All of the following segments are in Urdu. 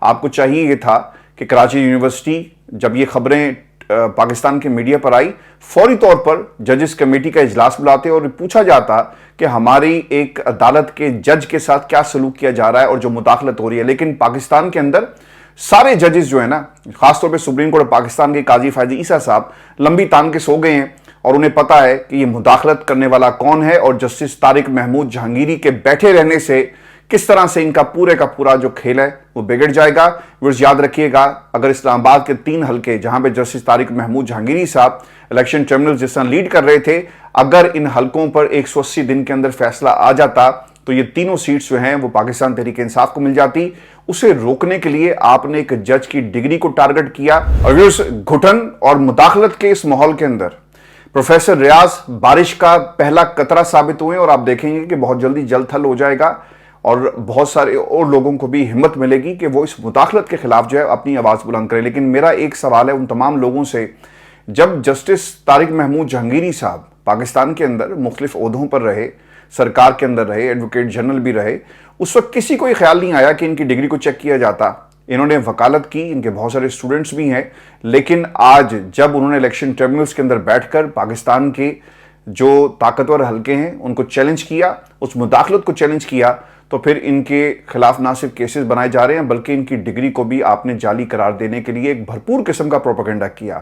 آپ کو چاہیے یہ تھا کہ کراچی یونیورسٹی جب یہ خبریں پاکستان کے میڈیا پر آئی فوری طور پر ججز کمیٹی کا اجلاس بلاتے اور پوچھا جاتا کہ ہماری ایک عدالت کے جج کے ساتھ کیا سلوک کیا جا رہا ہے اور جو مداخلت ہو رہی ہے. لیکن پاکستان کے اندر سارے ججز جو ہیں نا، خاص طور پہ سپریم کورٹ پاکستان کے قاضی فائزی عیسیٰ صاحب لمبی تان کے سو گئے ہیں اور انہیں پتا ہے کہ یہ مداخلت کرنے والا کون ہے اور جسٹس طارق محمود جہانگیری کے بیٹھے رہنے سے کس طرح سے ان کا پورے کا پورا جو کھیل ہے وہ بگڑ جائے گا. ورز یاد رکھیے گا، اگر اسلام آباد کے 3 حلقے جہاں پہ جسٹس طارق محمود جہانگیری صاحب الیکشن ٹربیونل جس طرح لیڈ کر رہے تھے، اگر ان حلقوں پر 180 دن کے اندر فیصلہ آ جاتا تو یہ تینوں سیٹس جو ہیں وہ پاکستان تحریک انصاف کو مل جاتی. اسے روکنے کے لیے آپ نے ایک جج کی ڈگری کو ٹارگٹ کیا. اور ویورز، گھٹن اور مداخلت کے اس ماحول کے اندر پروفیسر ریاض بارش کا پہلا قطرہ ثابت ہوئے اور آپ دیکھیں گے کہ بہت جلدی جل تھل ہو جائے گا اور بہت سارے اور لوگوں کو بھی ہمت ملے گی کہ وہ اس مداخلت کے خلاف جو ہے اپنی آواز بلند کریں. لیکن میرا ایک سوال ہے ان تمام لوگوں سے، جب جسٹس طارق محمود جہانگیری صاحب پاکستان کے اندر مختلف عہدوں پر رہے، سرکار کے اندر رہے، ایڈوکیٹ جنرل بھی رہے، اس وقت کسی کو یہ خیال نہیں آیا کہ ان کی ڈگری کو چیک کیا جاتا. انہوں نے وکالت کی، ان کے بہت سارے اسٹوڈنٹس بھی ہیں، لیکن آج جب انہوں نے الیکشن ٹربیونلز کے اندر بیٹھ کر پاکستان کے جو طاقتور حلقے ہیں ان کو چیلنج کیا، اس مداخلت کو چیلنج کیا، تو پھر ان کے خلاف نہ صرف کیسز بنائے جا رہے ہیں بلکہ ان کی ڈگری کو بھی آپ نے جعلی قرار دینے کے لیے ایک بھرپور قسم کا پروپیگنڈا کیا.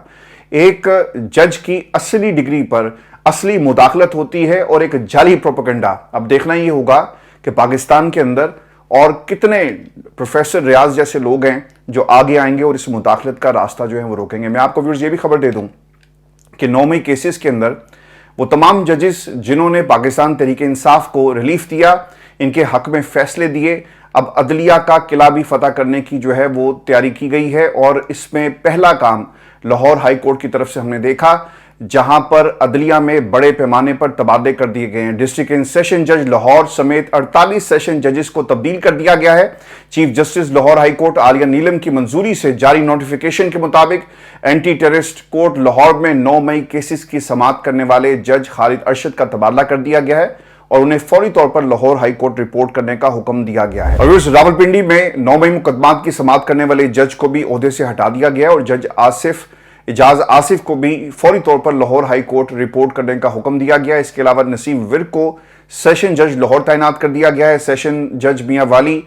ایک جج کی اصلی ڈگری پر اصلی مداخلت ہوتی ہے اور ایک جعلی پروپیگنڈا. اب دیکھنا یہ ہوگا کہ پاکستان کے اندر اور کتنے پروفیسر ریاض جیسے لوگ ہیں جو آگے آئیں گے اور اس مداخلت کا راستہ جو ہے وہ روکیں گے. میں آپ کو ویورز یہ بھی خبر دے دوں کہ 9 مئی کیسز کے اندر وہ تمام ججز جنہوں نے پاکستان تحریک انصاف کو ریلیف دیا، ان کے حق میں فیصلے دیے، اب عدلیہ کا قلعہ بھی فتح کرنے کی جو ہے وہ تیاری کی گئی ہے. اور اس میں پہلا کام لاہور ہائی کورٹ کی طرف سے ہم نے دیکھا، جہاں پر عدلیہ میں بڑے پیمانے پر تبادلے کر دیے گئے ہیں. ڈسٹرکٹ اینڈ سیشن جج لاہور سمیت 48 سیشن ججز کو تبدیل کر دیا گیا ہے. Chief justice Lahore high court Aliya Neelam کی منظوری سے جاری نوٹیفیکیشن کے مطابق اینٹی ٹیررسٹ کورٹ لاہور میں 9 مئی کیسز کی سماعت کرنے والے جج خالد ارشد کا تبادلہ کر دیا گیا ہے اور انہیں فوری طور پر لاہور ہائی کورٹ رپورٹ کرنے کا حکم دیا گیا ہے. اور راولپنڈی میں 9 مئی مقدمات کی سماعت کرنے والے جج کو بھی عہدے سے ہٹا دیا گیا ہے اور جج اعجاز آصف کو بھی فوری طور پر لاہور ہائی کورٹ رپورٹ کرنے کا حکم دیا گیا ہے. اس کے علاوہ نسیم ورک کو سیشن جج لاہور تعینات کر دیا گیا ہے. سیشن جج میاں والی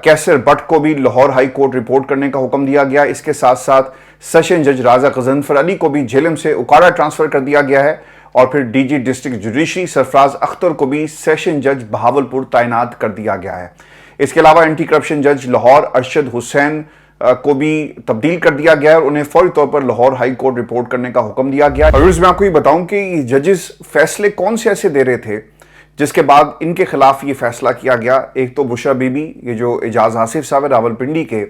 کیسر بٹ کو بھی لاہور ہائی کورٹ رپورٹ کرنے کا حکم دیا گیا. اس کے ساتھ ساتھ سیشن جج رازا غضنفر علی کو بھی جہلم سے اکاڑا ٹرانسفر کر دیا گیا ہے. اور پھر ڈی جی ڈسٹرکٹ جوڈیشری سرفراز اختر کو بھی سیشن جج بہاولپور تعینات کر دیا گیا ہے. اس کے علاوہ اینٹی کرپشن جج لاہور ارشد حسین کو بھی تبدیل کر دیا گیا ہے اور انہیں فوری طور پر لاہور ہائی کورٹ رپورٹ کرنے کا حکم دیا گیا ہے. اور میں آپ کو یہ بتاؤں کہ یہ ججز فیصلے کون سے ایسے دے رہے تھے جس کے بعد ان کے خلاف یہ فیصلہ کیا گیا. ایک تو بشرا بی بی، یہ جو اعجاز آصف صاحب راولپنڈی کے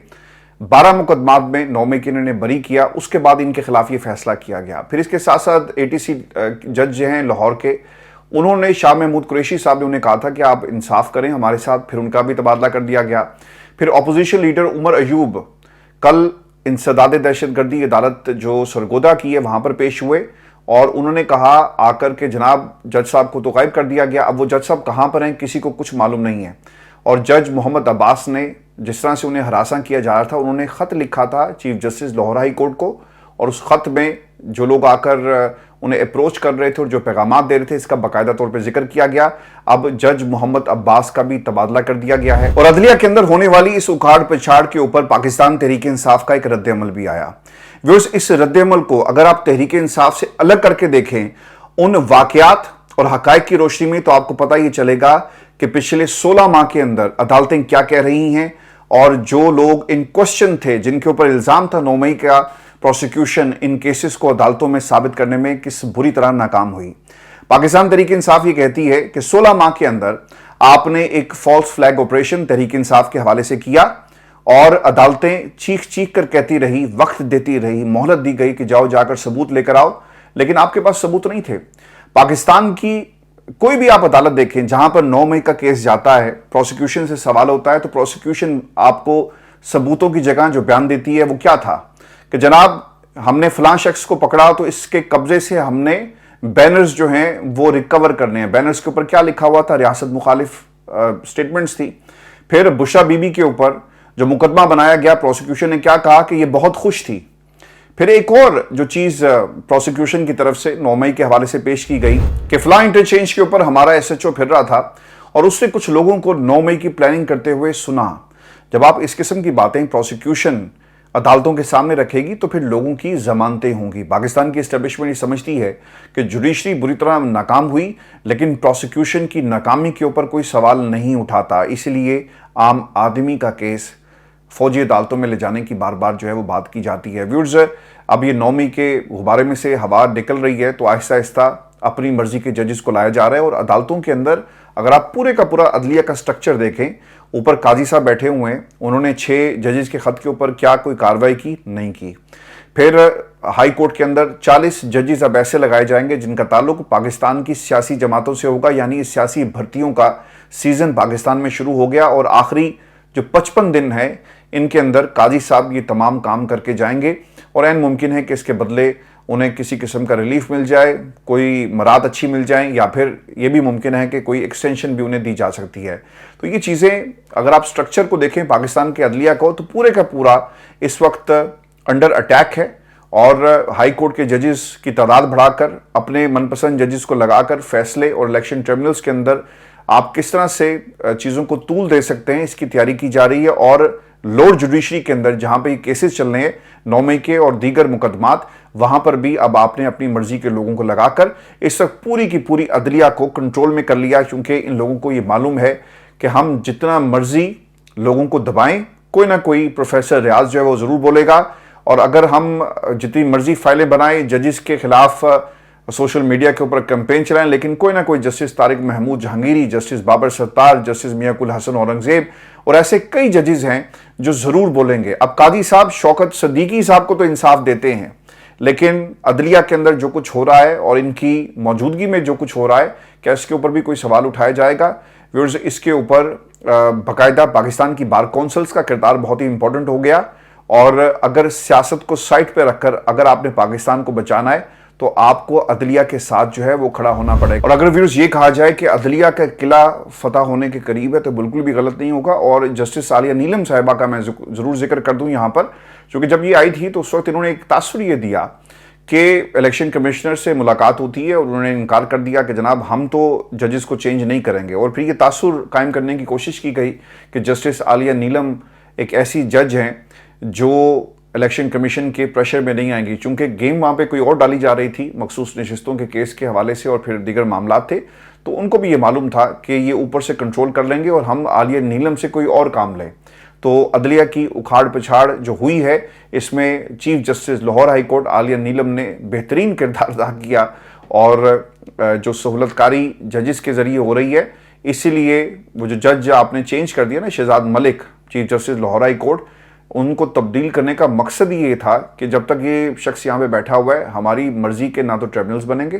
12 مقدمات میں 9 مئی کے انہوں نے بری کیا، اس کے بعد ان کے خلاف یہ فیصلہ کیا گیا. پھر اس کے ساتھ ساتھ ATC جج جو ہیں لاہور کے، انہوں نے شاہ محمود قریشی صاحب نے انہیں کہا تھا کہ آپ انصاف کریں ہمارے ساتھ، پھر ان کا بھی تبادلہ کر دیا گیا. پھر اپوزیشن لیڈر عمر ایوب کل انسداد دہشت گردی عدالت جو سرگودا کی ہے وہاں پر پیش ہوئے اور انہوں نے کہا آ کر کہ جناب جج صاحب کو تو غائب کر دیا گیا، اب وہ جج صاحب کہاں پر ہیں کسی کو کچھ معلوم نہیں ہے. اور جج محمد عباس نے جس طرح سے انہیں ہراساں کیا جا رہا تھا، انہوں نے خط لکھا تھا chief justice Lahore high court کو اور اس خط میں جو لوگ آ کر انہیں اپروچ کر رہے تھے اور جو پیغامات دے رہے تھے اس کا باقاعدہ طور پہ ذکر کیا گیا. اب جج محمد عباس کا بھی تبادلہ کر دیا گیا ہے. اور عدلیہ کے اندر ہونے والی اس اکھاڑ پچھاڑ کے اوپر پاکستان تحریک انصاف کا ایک رد عمل بھی آیا. ویورز، اس رد عمل کو اگر آپ تحریک انصاف سے الگ کر کے دیکھیں ان واقعات اور حقائق کی روشنی میں تو آپ کو پتہ یہ چلے گا کہ پچھلے 16 ماہ کے اندر عدالتیں کیا کہہ رہی ہیں اور جو لوگ ان کوشچن تھے جن کے اوپر الزام تھا 9 مئی کا پروسیکیوشن ان کیسز کو عدالتوں میں ثابت کرنے میں کس بری طرح ناکام ہوئی. پاکستان تحریک انصاف یہ کہتی ہے کہ 16 ماہ کے اندر آپ نے ایک false flag operation Tehreek Insaf کے حوالے سے کیا اور عدالتیں چیخ چیخ کر کہتی رہی، وقت دیتی رہی، مہلت دی گئی کہ جاؤ جا کر ثبوت لے کر آؤ، لیکن آپ کے پاس ثبوت نہیں تھے. پاکستان کی کوئی بھی آپ عدالت دیکھیں جہاں پر 9 مئی کا کیس جاتا ہے، پروسیکیوشن سے سوال ہوتا ہے تو پروسیکیوشن آپ کو ثبوتوں کی جگہ جو بیان دیتی ہے وہ کیا تھا کہ جناب ہم نے فلاں شخص کو پکڑا تو اس کے قبضے سے ہم نے بینرز جو ہیں وہ ریکور کرنے ہیں. بینرز کے اوپر کیا لکھا ہوا تھا؟ ریاست مخالف سٹیٹمنٹس تھی. پھر بشرا بی بی کے اوپر جو مقدمہ بنایا گیا پروسیکیوشن نے کیا کہا کہ یہ بہت خوش تھی. پھر ایک اور جو چیز پروسیکیوشن کی طرف سے 9 مئی کے حوالے سے پیش کی گئی کہ فلاں انٹرچینج کے اوپر ہمارا ایس ایچ او پھر رہا تھا اور اس نے کچھ لوگوں کو 9 مئی کی پلاننگ کرتے ہوئے سنا. جب آپ اس قسم کی باتیں پروسیکیوشن عدالتوں کے سامنے رکھے گی تو پھر لوگوں کی ضمانتیں ہوں گی. پاکستان کی اسٹیبلشمنٹ یہ سمجھتی ہے کہ جوڈیشری بری طرح ناکام ہوئی لیکن پروسیکیوشن کی ناکامی کے اوپر کوئی سوال نہیں اٹھاتا, اس لیے عام آدمی کا کیس فوجی عدالتوں میں لے جانے کی بار بار جو ہے وہ بات کی جاتی ہے. ویورز, اب یہ 9 مئی کے غبارے میں سے ہوا نکل رہی ہے تو آہستہ آہستہ اپنی مرضی کے ججز کو لایا جا رہا ہے. اور عدالتوں کے اندر اگر آپ پورے کا پورا عدلیہ کا سٹرکچر دیکھیں, اوپر قاضی صاحب بیٹھے ہوئے ہیں, انہوں نے 6 ججز کے خط کے اوپر کیا کوئی کارروائی کی؟ نہیں کی. پھر ہائی کورٹ کے اندر 40 ججز اب ایسے لگائے جائیں گے جن کا تعلق پاکستان کی سیاسی جماعتوں سے ہوگا, یعنی سیاسی بھرتیوں کا سیزن پاکستان میں شروع ہو گیا اور آخری جو 55 دن ہے ان کے اندر قاضی صاحب یہ تمام کام کر کے جائیں گے. اور عین ممکن ہے کہ اس کے بدلے انہیں کسی قسم کا ریلیف مل جائے, کوئی مراد اچھی مل جائیں, یا پھر یہ بھی ممکن ہے کہ کوئی ایکسٹینشن بھی انہیں دی جا سکتی ہے. تو یہ چیزیں اگر آپ سٹرکچر کو دیکھیں پاکستان کے عدلیہ کو تو پورے کا پورا اس وقت انڈر اٹیک ہے. اور ہائی کورٹ کے ججز کی تعداد بڑھا کر اپنے من پسند ججز کو لگا کر فیصلے اور الیکشن ٹربیونلز کے اندر آپ کس طرح سے چیزوں کو طول دے سکتے ہیں اس کی تیاری کی جا رہی ہے. اور لوڈ جوڈیشری کے اندر جہاں پہ یہ کیسز چل رہے ہیں 9 مئی کے اور دیگر مقدمات, وہاں پر بھی اب آپ نے اپنی مرضی کے لوگوں کو لگا کر اس وقت پوری کی پوری عدلیہ کو کنٹرول میں کر لیا, کیونکہ ان لوگوں کو یہ معلوم ہے کہ ہم جتنا مرضی لوگوں کو دبائیں کوئی نہ کوئی پروفیسر ریاض جو ہے وہ ضرور بولے گا. اور اگر ہم جتنی مرضی فائلیں بنائیں ججز کے خلاف سوشل میڈیا کے اوپر کیمپین چلائیں, لیکن کوئی نہ کوئی جسٹس طارق محمود جہانگیری, جسٹس بابر ستار, جسٹس میاں کل حسن اورنگزیب اور ایسے کئی ججز ہیں جو ضرور بولیں گے. اب قاضی صاحب شوکت صدیقی صاحب کو تو انصاف دیتے ہیں, لیکن عدلیہ کے اندر جو کچھ ہو رہا ہے اور ان کی موجودگی میں جو کچھ ہو رہا ہے, کیا اس کے اوپر بھی کوئی سوال اٹھایا جائے گا؟ ویورز, اس کے اوپر باقاعدہ پاکستان کی بار کونسلز کا کردار بہت ہی امپورٹنٹ ہو گیا. اور اگر سیاست کو سائٹ پہ رکھ کر اگر آپ نے پاکستان کو بچانا ہے تو آپ کو عدلیہ کے ساتھ جو ہے وہ کھڑا ہونا پڑے گا. اور اگر ویورز یہ کہا جائے کہ عدلیہ کا قلعہ فتح ہونے کے قریب ہے تو بالکل بھی غلط نہیں ہوگا. اور جسٹس عالیہ نیلم صاحبہ کا میں ضرور ذکر کر دوں یہاں پر, کیونکہ جب یہ آئی تھی تو اس وقت انہوں نے ایک تاثر یہ دیا کہ الیکشن کمشنر سے ملاقات ہوتی ہے اور انہوں نے انکار کر دیا کہ جناب ہم تو ججز کو چینج نہیں کریں گے. اور پھر یہ تاثر قائم کرنے کی کوشش کی گئی کہ جسٹس عالیہ نیلم ایک ایسی جج ہیں جو الیکشن کمیشن کے پریشر میں نہیں آئیں گی, چونکہ گیم وہاں پہ کوئی اور ڈالی جا رہی تھی مخصوص نشستوں کے کیس کے حوالے سے اور پھر دیگر معاملات تھے, تو ان کو بھی یہ معلوم تھا کہ یہ اوپر سے کنٹرول کر لیں گے اور ہم عالیہ نیلم سے کوئی اور کام لیں. تو عدلیہ کی اکھاڑ پچھاڑ جو ہوئی ہے اس میں chief justice Lahore high court Aliya Neelam نے بہترین کردار ادا کیا, اور جو سہولت کاری ججز کے ذریعے ہو رہی ہے, اسی لیے وہ جو جج آپ نے چینج کر دیا نا Shahzad Malik chief justice Lahore high court, ان کو تبدیل کرنے کا مقصد یہ تھا کہ جب تک یہ شخص یہاں پہ بیٹھا ہوا ہے ہماری مرضی کے نہ تو ٹریبونلز بنیں گے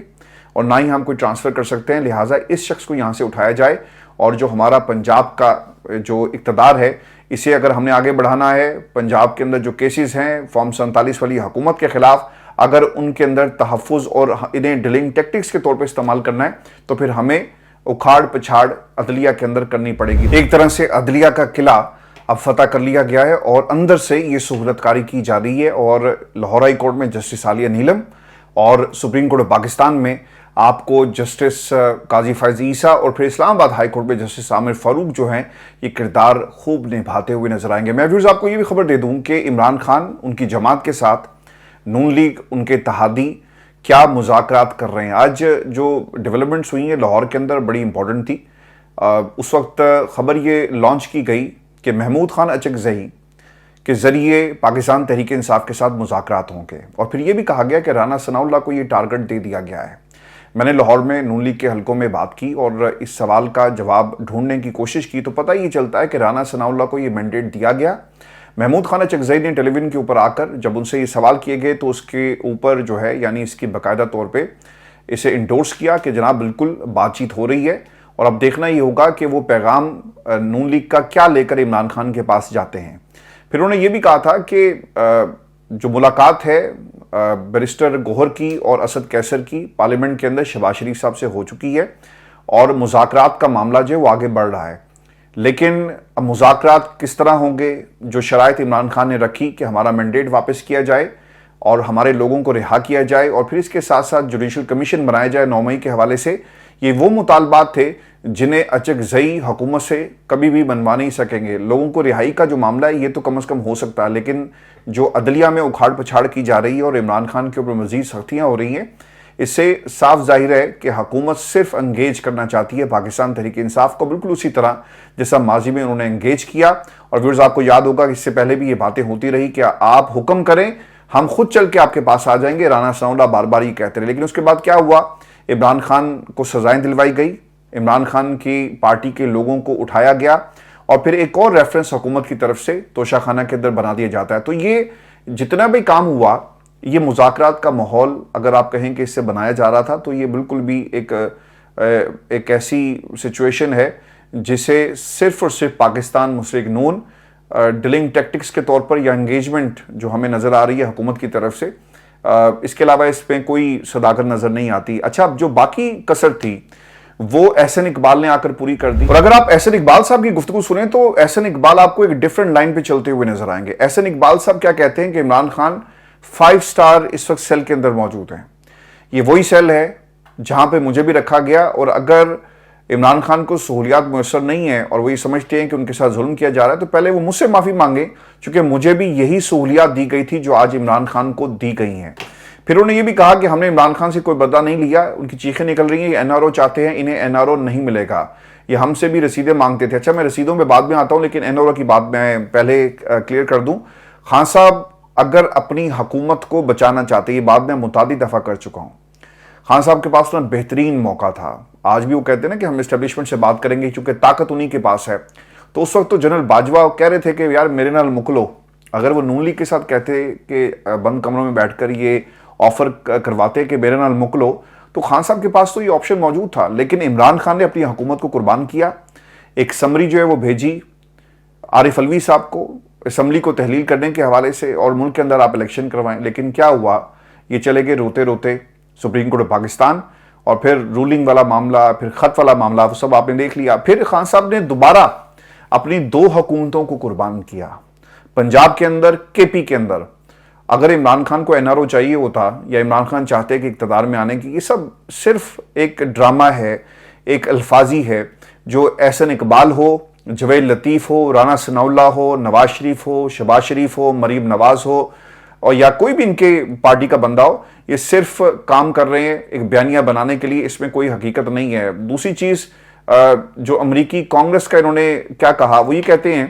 اور نہ ہی ہم کوئی ٹرانسفر کر سکتے ہیں, لہٰذا اس شخص کو یہاں سے اٹھایا جائے. اور جو ہمارا پنجاب کا جو اقتدار ہے اسے اگر ہم نے آگے بڑھانا ہے, پنجاب کے اندر جو کیسز ہیں فارم 47 والی حکومت کے خلاف, اگر ان کے اندر تحفظ اور انہیں ڈیلنگ ٹیکٹکس کے طور پہ استعمال کرنا ہے تو پھر ہمیں اکھاڑ پچھاڑ عدلیہ کے اندر کرنی پڑے گی. ایک طرح سے عدلیہ کا قلعہ اب فتح کر لیا گیا ہے اور اندر سے یہ سہولت کاری کی جا رہی ہے. اور لاہور ہائی کورٹ میں جسٹس عالیہ نیلم اور سپریم کورٹ پاکستان میں آپ کو جسٹس قاضی فائز عیسیٰ اور پھر اسلام آباد ہائی کورٹ میں جسٹس عامر فاروق جو ہیں یہ کردار خوب نبھاتے ہوئے نظر آئیں گے. میں ویورز آپ کو یہ بھی خبر دے دوں کہ عمران خان ان کی جماعت کے ساتھ نون لیگ ان کے اتحادی کیا مذاکرات کر رہے ہیں. آج جو ڈیولپمنٹس ہوئی ہیں لاہور کے اندر بڑی امپورٹنٹ تھی. اس وقت خبر یہ لانچ کی گئی کہ محمود خان اچکزئی کے ذریعے پاکستان تحریک انصاف کے ساتھ مذاکرات ہوں گے, اور پھر یہ بھی کہا گیا کہ رانا ثناء اللہ کو یہ ٹارگٹ دے دیا گیا ہے. میں نے لاہور میں نون لیگ کے حلقوں میں بات کی اور اس سوال کا جواب ڈھونڈنے کی کوشش کی تو پتہ یہ چلتا ہے کہ رانا ثناء اللہ کو یہ مینڈیٹ دیا گیا. محمود خان اچکزئی نے ٹیلی ویژن کے اوپر آ کر جب ان سے یہ سوال کیے گئے تو اس کے اوپر جو ہے یعنی اس کی باقاعدہ طور پہ اسے انڈورس کیا کہ جناب بالکل بات چیت ہو رہی ہے, اور اب دیکھنا یہ ہوگا کہ وہ پیغام نون لیگ کا کیا لے کر عمران خان کے پاس جاتے ہیں. پھر انہوں نے یہ بھی کہا تھا کہ جو ملاقات ہے بیرسٹر گوہر کی اور اسد کیسر کی پارلیمنٹ کے اندر شہباز شریف صاحب سے ہو چکی ہے اور مذاکرات کا معاملہ جو ہے وہ آگے بڑھ رہا ہے. لیکن اب مذاکرات کس طرح ہوں گے؟ جو شرائط عمران خان نے رکھی کہ ہمارا مینڈیٹ واپس کیا جائے اور ہمارے لوگوں کو رہا کیا جائے اور پھر اس کے ساتھ ساتھ جوڈیشل کمیشن بنایا جائے 9 مئی کے حوالے سے، یہ وہ مطالبات تھے جنہیں اچکزئی حکومت سے کبھی بھی منوا نہیں سکیں گے۔ لوگوں کو رہائی کا جو معاملہ ہے یہ تو کم از کم ہو سکتا ہے، لیکن جو عدلیہ میں اکھاڑ پچھاڑ کی جا رہی ہے اور عمران خان کے اوپر مزید سختیاں ہو رہی ہیں، اس سے صاف ظاہر ہے کہ حکومت صرف انگیج کرنا چاہتی ہے پاکستان تحریک انصاف کو، بالکل اسی طرح جیسا ماضی میں انہوں نے انگیج کیا۔ اور ویورز آپ کو یاد ہوگا کہ اس سے پہلے بھی یہ باتیں ہوتی رہی کہ آپ حکم کریں ہم خود چل کے آپ کے پاس آ جائیں گے، رانا ثناءاللہ بار بار یہ کہتے رہے۔ لیکن اس کے بعد کیا ہوا؟ عمران خان کو سزائیں دلوائی گئی، عمران خان کی پارٹی کے لوگوں کو اٹھایا گیا اور پھر ایک اور ریفرنس حکومت کی طرف سے توشہ خانہ کے اندر بنا دیا جاتا ہے۔ تو یہ جتنا بھی کام ہوا، یہ مذاکرات کا ماحول اگر آپ کہیں کہ اس سے بنایا جا رہا تھا تو یہ بالکل بھی ایک ایسی سچویشن ہے جسے صرف اور صرف پاکستان مسلم نون ڈیلنگ ٹیکٹکس کے طور پر یا انگیجمنٹ جو ہمیں نظر آ رہی ہے حکومت کی طرف سے، اس کے علاوہ اس پہ کوئی صداقت نظر نہیں آتی۔ اچھا، اب جو باقی کسر تھی وہ احسن اقبال نے آ کر پوری کر دی، اور اگر آپ احسن اقبال صاحب کی گفتگو سنیں تو احسن اقبال آپ کو ایک ڈیفرنٹ لائن پہ چلتے ہوئے نظر آئیں گے۔ احسن اقبال صاحب کیا کہتے ہیں کہ عمران خان 5 سٹار اس وقت سیل کے اندر موجود ہیں، یہ وہی سیل ہے جہاں پہ مجھے بھی رکھا گیا، اور اگر عمران خان کو سہولیات میسر نہیں ہیں اور وہ یہ سمجھتے ہیں کہ ان کے ساتھ ظلم کیا جا رہا ہے تو پہلے وہ مجھ سے معافی مانگیں، چونکہ مجھے بھی یہی سہولیات دی گئی تھی جو آج عمران خان کو دی گئی ہیں۔ پھر انہوں نے یہ بھی کہا کہ ہم نے عمران خان سے کوئی بدلہ نہیں لیا، ان کی چیخیں نکل رہی ہیں یہ این آر او چاہتے ہیں، انہیں این آر او نہیں ملے گا، یہ ہم سے بھی رسیدیں مانگتے تھے۔ اچھا، میں رسیدوں میں بعد میں آتا ہوں، لیکن این آر او کی بات میں پہلے کلیئر کر دوں۔ خان صاحب اگر اپنی حکومت کو بچانا چاہتے، یہ بات میں متعدد دفعہ کر چکا ہوں، خان صاحب کے پاس اتنا بہترین موقع تھا۔ آج بھی وہ کہتے ہیں نا کہ ہم اسٹیبلشمنٹ سے بات کریں گے چونکہ طاقت انہی کے پاس ہے، تو اس وقت تو جنرل باجوہ کہہ رہے تھے کہ یار میرے نال مکلو، اگر وہ نون لیگ کے ساتھ کہتے کہ بند کمروں میں بیٹھ کر یہ آفر کرواتے کہ میرے نال مکلو، تو خان صاحب کے پاس تو یہ آپشن موجود تھا۔ لیکن عمران خان نے اپنی حکومت کو قربان کیا، ایک سمری جو ہے وہ بھیجی عارف علوی صاحب کو اسمبلی کو تحلیل کرنے کے حوالے سے اور ملک کے اندر آپ الیکشن کروائیں، لیکن کیا ہوا؟ یہ چلے گئے روتے روتے سپریم کورٹ پاکستان، اور پھر رولنگ والا معاملہ، پھر خط والا معاملہ، وہ سب آپ نے دیکھ لیا۔ پھر خان صاحب نے دوبارہ اپنی 2 حکومتوں کو قربان کیا، پنجاب کے اندر، کے پی کے اندر۔ اگر عمران خان کو این آر او چاہیے ہوتا یا عمران خان چاہتے کہ اقتدار میں آنے کی، یہ سب صرف ایک ڈرامہ ہے، ایک الفاظی ہے جو احسن اقبال ہو، جویل لطیف ہو، رانا ثناءاللہ ہو، نواز شریف ہو، شہباز شریف ہو، مریم نواز ہو، اور یا کوئی بھی ان کے پارٹی کا بندہ ہو، یہ صرف کام کر رہے ہیں ایک بیانیہ بنانے کے لیے، اس میں کوئی حقیقت نہیں ہے۔ دوسری چیز جو امریکی کانگریس کا انہوں نے کیا کہا، وہ یہ کہتے ہیں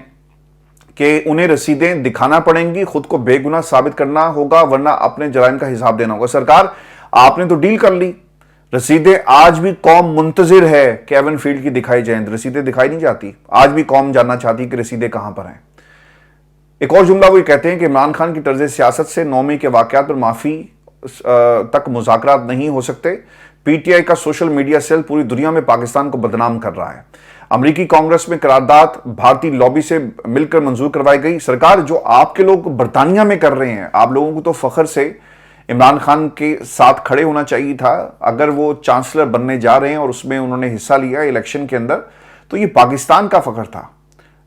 کہ انہیں رسیدیں دکھانا پڑیں گی، خود کو بے گناہ ثابت کرنا ہوگا ورنہ اپنے جرائم کا حساب دینا ہوگا۔ سرکار آپ نے تو ڈیل کر لی، رسیدیں آج بھی قوم منتظر ہے کہ ایون فیلڈ کی دکھائی جائیں، رسیدیں دکھائی نہیں جاتی، آج بھی قوم جاننا چاہتی کہ رسیدیں کہاں پر ہیں۔ ایک اور جملہ وہ یہ کہتے ہیں کہ عمران خان کی طرز سیاست سے 9 مئی کے واقعات پر معافی تک مذاکرات نہیں ہو سکتے، پی ٹی آئی کا سوشل میڈیا سیل پوری دنیا میں پاکستان کو بدنام کر رہا ہے۔ امریکی کانگریس میں قرارداد بھارتی لابی سے مل کر منظور کروائی گئی۔ سرکار جو آپ کے لوگ برطانیہ میں کر رہے ہیں، آپ لوگوں کو تو فخر سے عمران خان کے ساتھ کھڑے ہونا چاہیے تھا۔ اگر وہ چانسلر بننے جا رہے ہیں اور اس میں انہوں نے حصہ لیا الیکشن کے اندر، تو یہ پاکستان کا فخر تھا،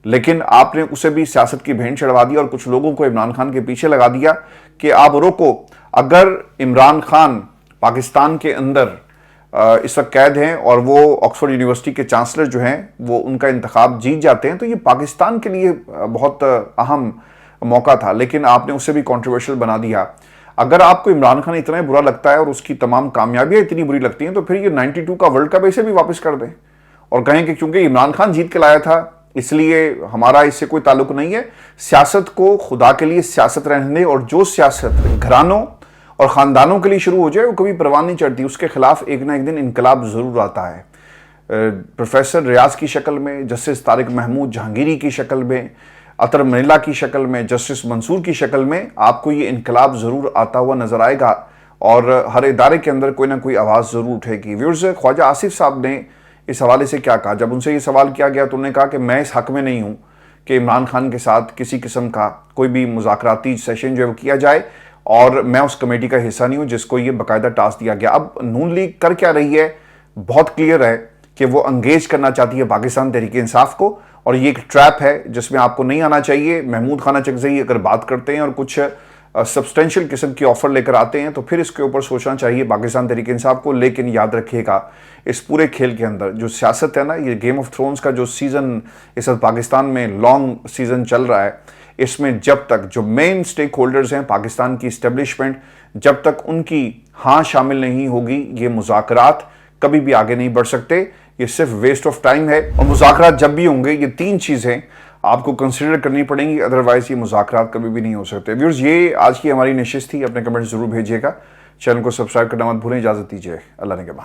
لیکن آپ نے اسے بھی سیاست کی بھینٹ چڑھوا دی اور کچھ لوگوں کو عمران خان کے پیچھے لگا دیا کہ آپ روکو۔ اگر عمران خان پاکستان کے اندر اس وقت قید ہیں اور وہ آکسفورڈ یونیورسٹی کے چانسلر جو ہیں وہ ان کا انتخاب جیت جاتے ہیں، تو یہ پاکستان کے لیے بہت اہم موقع تھا، لیکن آپ نے اسے بھی کنٹروورشل بنا دیا۔ اگر آپ کو عمران خان اتنا برا لگتا ہے اور اس کی تمام کامیابیاں اتنی بری لگتی ہیں تو پھر یہ 92 کا ورلڈ کپ اسے بھی واپس کر دیں اور کہیں کہ کیونکہ عمران خان جیت کے لایا تھا اس لیے ہمارا اس سے کوئی تعلق نہیں ہے۔ سیاست کو خدا کے لیے سیاست رہنے دیں، اور جو سیاست گھرانوں اور خاندانوں کے لیے شروع ہو جائے وہ کبھی پروان نہیں چڑھتی، اس کے خلاف ایک نہ ایک دن انقلاب ضرور آتا ہے۔ پروفیسر ریاض کی شکل میں، جسٹس طارق محمود جہانگیری کی شکل میں، عطر منیلا کی شکل میں، جسٹس منصور کی شکل میں آپ کو یہ انقلاب ضرور آتا ہوا نظر آئے گا، اور ہر ادارے کے اندر کوئی نہ کوئی آواز ضرور اٹھے گی۔ ویورز، خواجہ آصف صاحب نے اس حوالے سے کیا کہا؟ جب ان سے یہ سوال کیا گیا تو انہوں نے کہا کہ میں اس حق میں نہیں ہوں کہ عمران خان کے ساتھ کسی قسم کا کوئی بھی مذاکراتی سیشن جو ہے وہ کیا جائے، اور میں اس کمیٹی کا حصہ نہیں ہوں جس کو یہ باقاعدہ ٹاسک دیا گیا۔ اب نون لیگ کر کیا رہی ہے؟ بہت کلیئر ہے کہ وہ انگیج کرنا چاہتی ہے پاکستان تحریک انصاف کو، اور یہ ایک ٹریپ ہے جس میں آپ کو نہیں آنا چاہیے. محمود خانہ چکزئی اگر بات کرتے ہیں اور کچھ سبسٹینشیل قسم کی آفر لے کر آتے ہیں تو پھر اس کے اوپر سوچنا چاہیے پاکستان تحریک انصاف کو. لیکن یاد رکھیے گا اس پورے کھیل کے اندر جو سیاست ہے نا, یہ گیم آف تھرونز کا جو سیزن اس وقت پاکستان میں لانگ سیزن چل رہا ہے, اس میں جب تک جو مین سٹیک ہولڈرز ہیں پاکستان کی اسٹیبلشمنٹ, جب تک ان کی ہاں شامل نہیں ہوگی, یہ مذاکرات کبھی بھی آگے نہیں بڑھ سکتے. یہ صرف ویسٹ آف ٹائم ہے. اور مذاکرات جب بھی ہوں گے یہ 3 چیزیں آپ کو کنسیڈر کرنی پڑیں گی, ادروائز یہ مذاکرات کبھی بھی نہیں ہو سکتے. ویورز, یہ آج کی ہماری نشست تھی. اپنے کمنٹ ضرور بھیجیے گا. چینل کو سبسکرائب کرنا مت بھولیں. اجازت دیجیے. اللہ نگہبان.